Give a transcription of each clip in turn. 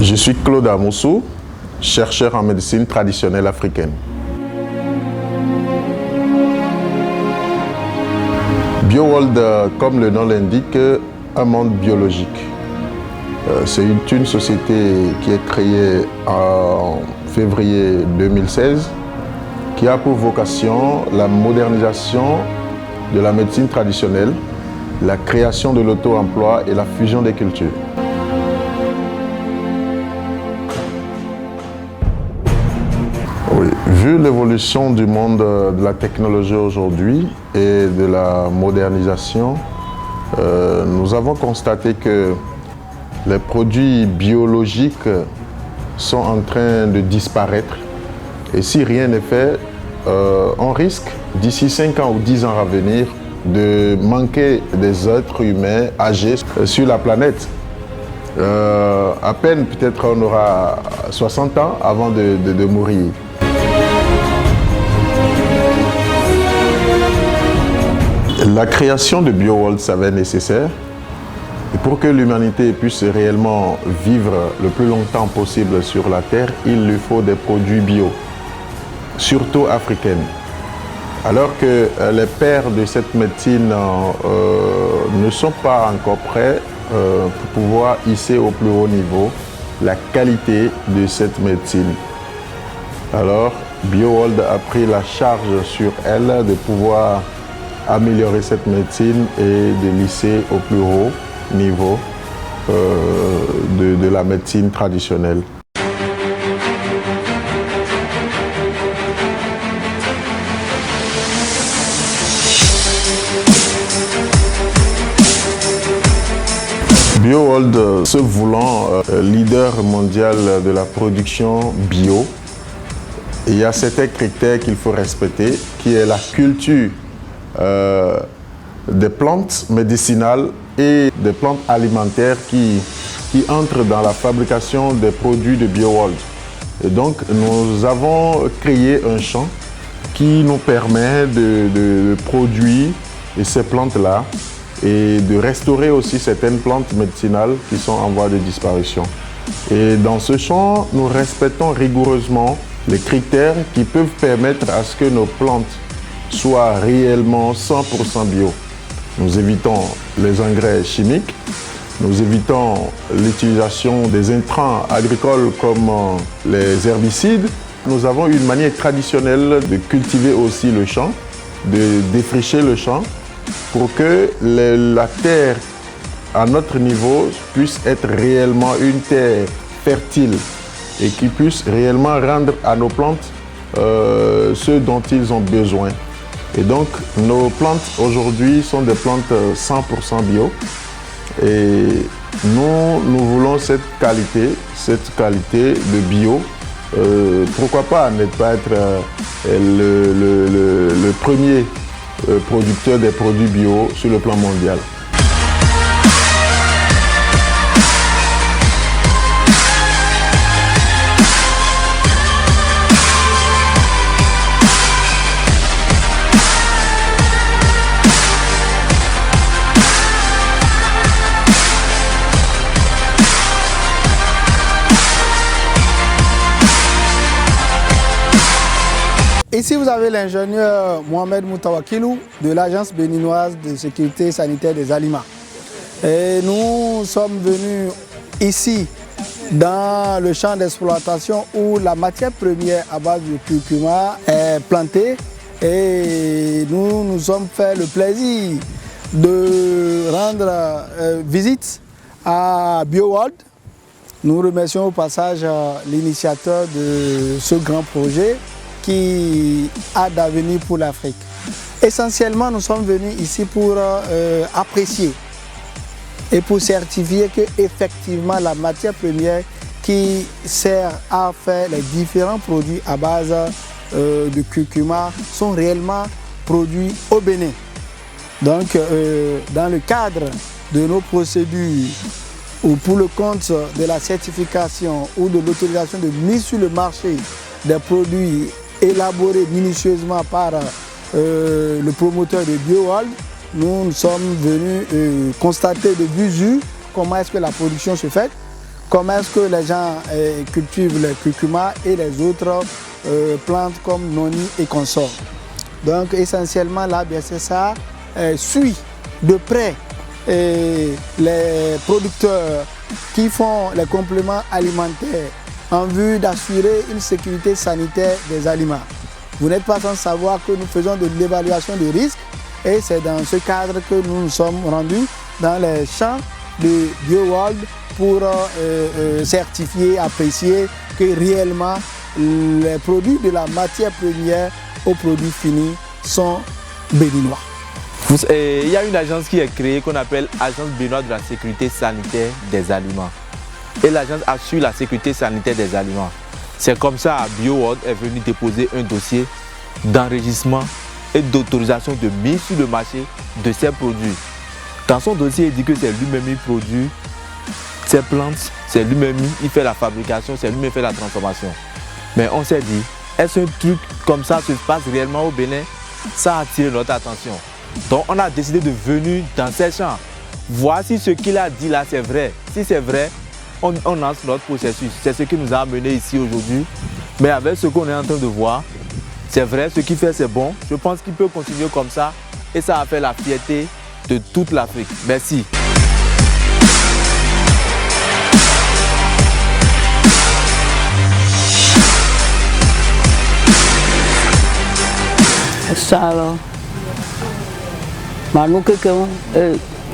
Je suis Claude Amoussou, chercheur en médecine traditionnelle africaine. BioWorld, comme le nom l'indique, un monde biologique. C'est une société qui est créée en février 2016, qui a pour vocation la modernisation de la médecine traditionnelle, la création de l'auto-emploi et la fusion des cultures. Oui, vu l'évolution du monde de la technologie aujourd'hui et de la modernisation, nous avons constaté que les produits biologiques sont en train de disparaître. Et si rien n'est fait, on risque d'ici 5 ans ou 10 ans à venir de manquer des êtres humains âgés sur la planète. À peine peut-être on aura 60 ans avant de mourir. La création de BioWorld s'avère nécessaire. Et pour que l'humanité puisse réellement vivre le plus longtemps possible sur la Terre, il lui faut des produits bio, surtout africaines. Alors que les pères de cette médecine ne sont pas encore prêts pour pouvoir hisser au plus haut niveau la qualité de cette médecine. Alors, BioWorld a pris la charge sur elle de pouvoir améliorer cette médecine et de l'hisser au plus haut niveau de la médecine traditionnelle. BioWorld, se voulant leader mondial de la production bio, il y a certains critères qu'il faut respecter, qui est la culture des plantes médicinales et des plantes alimentaires qui entrent dans la fabrication des produits de BioWorld. Et donc, nous avons créé un champ qui nous permet de produire ces plantes-là et de restaurer aussi certaines plantes médicinales qui sont en voie de disparition. Et dans ce champ, nous respectons rigoureusement les critères qui peuvent permettre à ce que nos plantes soient réellement 100% bio. Nous évitons les engrais chimiques, nous évitons l'utilisation des intrants agricoles comme les herbicides. Nous avons une manière traditionnelle de cultiver aussi le champ, de défricher le champ pour que la terre à notre niveau puisse être réellement une terre fertile et qui puisse réellement rendre à nos plantes ce dont ils ont besoin. Et donc, nos plantes aujourd'hui sont des plantes 100% bio. Et nous voulons cette qualité de bio. Pourquoi pas ne pas être le premier producteur des produits bio sur le plan mondial. Ici, vous avez l'ingénieur Mohamed Moutawakilou de l'Agence béninoise de sécurité sanitaire des aliments. Et nous sommes venus ici dans le champ d'exploitation où la matière première à base de curcuma est plantée et nous nous sommes fait le plaisir de rendre visite à BioWorld. Nous remercions au passage l'initiateur de ce grand projet qui a d'avenir pour l'Afrique. Essentiellement, nous sommes venus ici pour apprécier et pour certifier que effectivement la matière première qui sert à faire les différents produits à base de curcuma sont réellement produits au Bénin. Donc, dans le cadre de nos procédures ou pour le compte de la certification ou de l'autorisation de mise sur le marché des produits élaborés minutieusement par le promoteur de BioWorld, nous sommes venus constater de visu comment est-ce que la production se fait, comment est-ce que les gens cultivent le curcuma et les autres plantes comme noni et consorts. Donc essentiellement la BSSA suit de près les producteurs qui font les compléments alimentaires en vue d'assurer une sécurité sanitaire des aliments. Vous n'êtes pas sans savoir que nous faisons de l'évaluation des risques et c'est dans ce cadre que nous nous sommes rendus dans les champs de BioWorld pour certifier, apprécier que réellement les produits de la matière première aux produits finis sont béninois. Il y a une agence qui est créée qu'on appelle Agence béninoise de la sécurité sanitaire des aliments. Et l'agence assure la sécurité sanitaire des aliments. C'est comme ça que BioWorld est venu déposer un dossier d'enregistrement et d'autorisation de mise sur le marché de ces produits. Dans son dossier, il dit que c'est lui-même qui produit ces plantes, c'est lui-même qui fait la fabrication, c'est lui-même qui fait la transformation. Mais on s'est dit, est-ce un truc comme ça se passe réellement au Bénin? Ça a attiré notre attention. Donc on a décidé de venir dans ces champs. Voici ce qu'il a dit là, c'est vrai. Si c'est vrai, on lance notre processus. C'est ce qui nous a amené ici aujourd'hui. Mais avec ce qu'on est en train de voir, c'est vrai, ce qu'il fait c'est bon. Je pense qu'il peut continuer comme ça et ça a fait la fierté de toute l'Afrique. Merci. Ça alors, mais nous quelqu'un,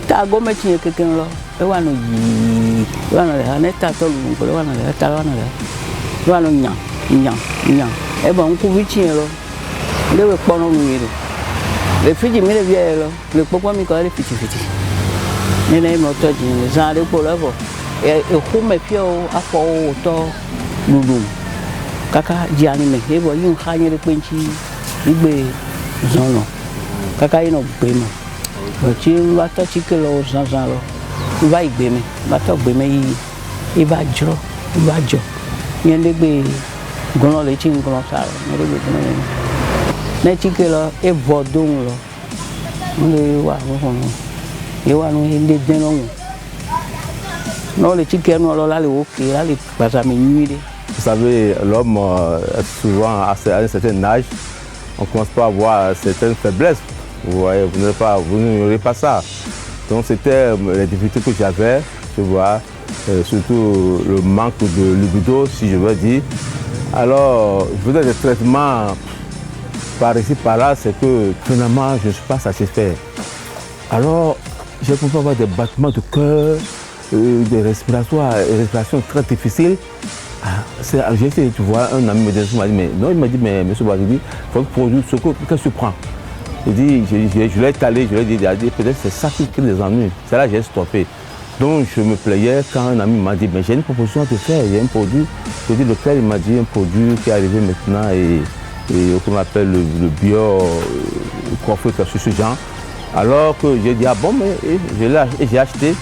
t'as gommé tiens quelqu'un là, et on nous dit, on a les tâtes, on a les tâtes, on a les et bon on peut tiens là, les pas non nous les filles mais les vieilles là, les papas mi quoi les filles, les les motos les gens les pour là bon, et comme mes pieds à fond autant nous kaka dianime, et bon ils ont gagné le penchi, ils zono kaka ino gbeme ti wa to ti ke lo zanzan lo wa igbeme ba to gbeme yi ba jo yen le gbe gono le ti ngono sa lo le gbe gono ne ti ke lo e bodun lo le wa ho no e wa no le den lo no le ti ke no lo la le o ke la le pasa mi nuire. Vous savez, l'homme souvent à un certain âge on commence pas à avoir certaines faiblesses. Vous voyez, vous n'ignorez pas ça. Donc c'était les difficultés que j'avais, tu vois, surtout le manque de libido, si je veux dire. Alors, je faisais des traitements par ici, par là, c'est que finalement, je ne suis pas satisfait. Alors, j'ai commencé à avoir des battements de cœur, des respirations très difficiles. J'ai essayé, tu vois, un ami me dit, il m'a dit, mais monsieur Boisidi, il faut produire ce que tu prends. Je l'ai étalé, je lui ai dit, peut-être c'est ça qui crée des ennuis. C'est là que j'ai stoppé. Donc je me plaignais quand un ami m'a dit, mais j'ai une proposition à te faire, il y a un produit. Je lui ai dit, lequel? Il m'a dit, un produit qui est arrivé maintenant et qu'on appelle le bio coiffeur sur ce genre. Alors que j'ai dit, ah bon, mais j'ai acheté.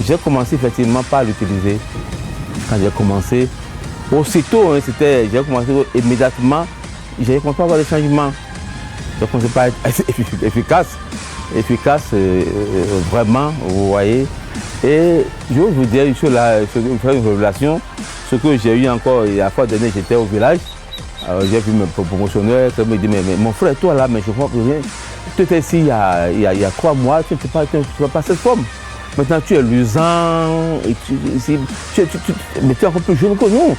J'ai commencé effectivement par l'utiliser. Quand j'ai commencé, aussitôt, hein, j'ai commencé immédiatement, j'ai commencé à avoir des changements. J'ai commencé par être efficace, vraiment, vous voyez. Et je vais vous dire, je vais faire une révélation. Ce que j'ai eu encore, il y a fois dernière, j'étais au village. J'ai vu mes promotionnaires qui me disent, mais mon frère, toi là, mais je comprends rien. Tu étais ici il y a 3 mois, tu n'as pas cette forme. Maintenant tu es luisant, mais tu es encore plus jeune que nous.